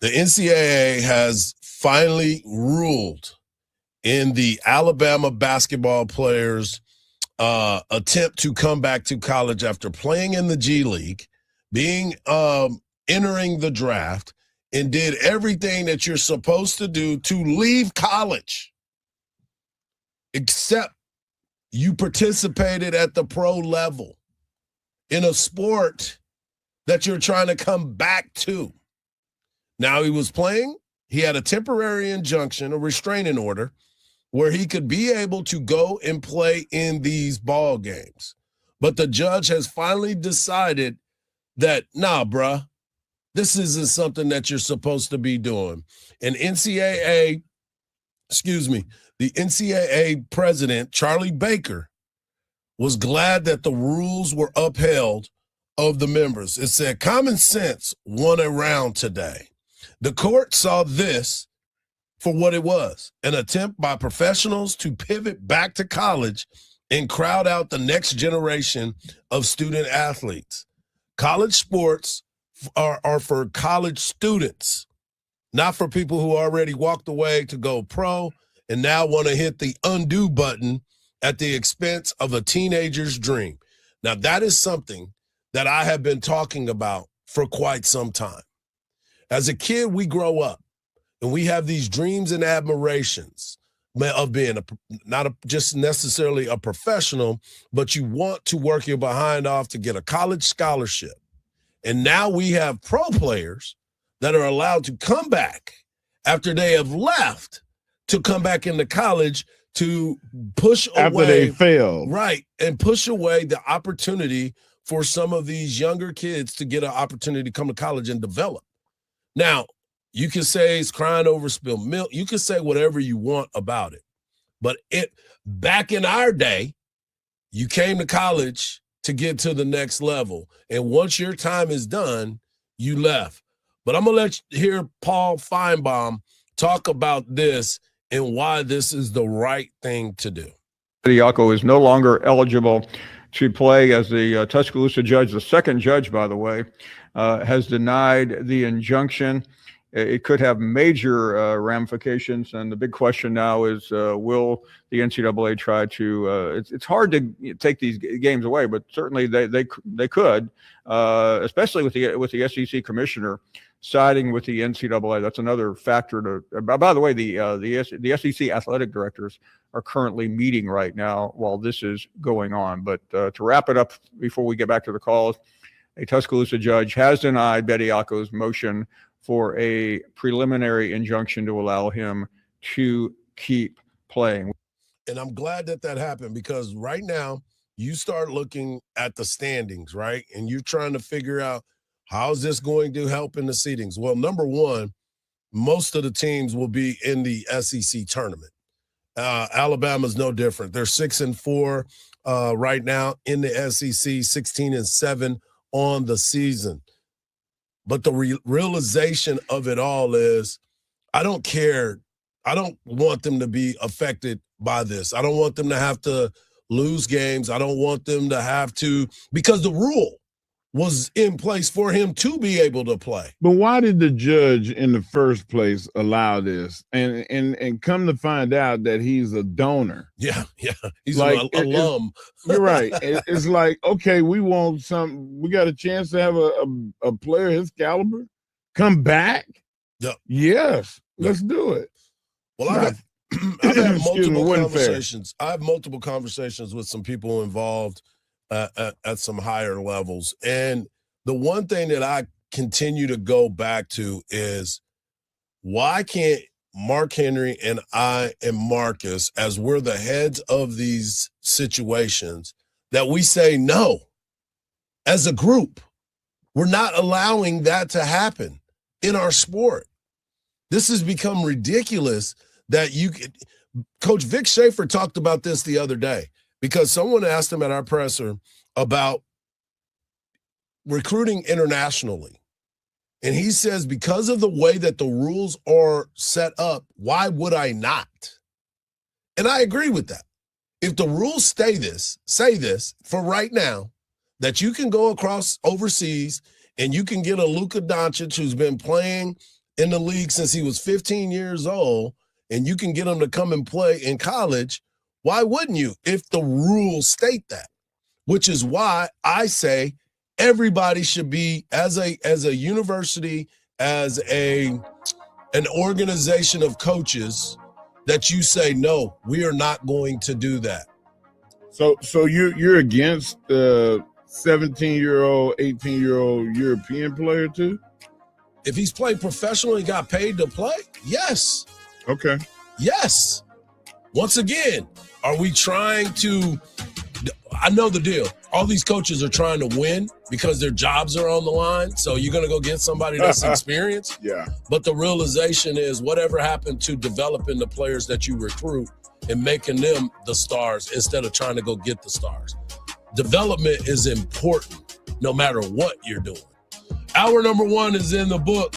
The NCAA has finally ruled in the Alabama basketball players' attempt to come back to college after playing in the G League, being entering the draft, and did everything that you're supposed to do to leave college, except you participated at the pro level in a sport that you're trying to come back to. Now he was playing. He had a temporary injunction, a restraining order, where he could be able to go and play in these ball games. But the judge has finally decided that, nah, bruh, this isn't something that you're supposed to be doing. And the NCAA president, Charlie Baker, was glad that the rules were upheld of the members. It said, common sense won a round today. The court saw this for what it was, an attempt by professionals to pivot back to college and crowd out the next generation of student athletes. College sports are for college students, not for people who already walked away to go pro and now want to hit the undo button at the expense of a teenager's dream. Now, that is something that I have been talking about for quite some time. As a kid, we grow up and we have these dreams and admirations of being just necessarily a professional, but you want to work your behind off to get a college scholarship. And now we have pro players that are allowed to come back after they have left to come back into college to push away. After they fail. Right, and push away the opportunity for some of these younger kids to get an opportunity to come to college and develop. Now, you can say it's crying over spilled milk. You can say whatever you want about it. But back in our day, you came to college to get to the next level. And once your time is done, you left. But I'm going to hear Paul Feinbaum talk about this and why this is the right thing to do. Bediako is no longer eligible to play as the Tuscaloosa judge, the second judge, by the way, has denied the injunction. It could have major ramifications, and the big question now is, will the NCAA try to? It's hard to take these games away, but certainly they could, especially with the SEC commissioner siding with the NCAA. That's another factor to. By the way, the SEC athletic directors are currently meeting right now while this is going on. But to wrap it up before we get back to the calls, a Tuscaloosa judge has denied Bediako's motion for a preliminary injunction to allow him to keep playing. And I'm glad that happened, because right now you start looking at the standings, right? And you're trying to figure out, how is this going to help in the seedings? Well, number one, most of the teams will be in the SEC tournament. Alabama's no different. They're 6-4 right now in the SEC, 16-7 on the season. But the realization of it all is, I don't care. I don't want them to be affected by this. I don't want them to have to lose games. I don't want them to have to, because the rule was in place for him to be able to play. But why did the judge in the first place allow this? And come to find out that he's a donor. Yeah. He's like an alum. You're right. It's like, okay, we got a chance to have a player his caliber come back. Yep. Yes, let's do it. Well, I've had multiple conversations. I have multiple conversations with some people involved at some higher levels. And the one thing that I continue to go back to is, why can't Mark Henry and I and Marcus, as we're the heads of these situations, that we say no as a group? We're not allowing that to happen in our sport. This has become ridiculous that Coach Vic Schaefer talked about this the other day, because someone asked him at our presser about recruiting internationally. And he says, because of the way that the rules are set up, why would I not? And I agree with that. If the rules say this for right now, that you can go across overseas and you can get a Luka Doncic who's been playing in the league since he was 15 years old, and you can get him to come and play in college, why wouldn't you if the rules state that? Which is why I say everybody should be, as a university, as an organization of coaches, that you say, no, we are not going to do that. So you're against the 17-year-old, 18-year-old European player too? If he's played professionally, got paid to play, yes. Okay. Yes. Once again, are we trying to – I know the deal. All these coaches are trying to win because their jobs are on the line. So you're going to go get somebody that's experienced. Yeah. But the realization is whatever happened to developing the players that you recruit and making them the stars instead of trying to go get the stars. Development is important no matter what you're doing. Hour number 1 is in the book.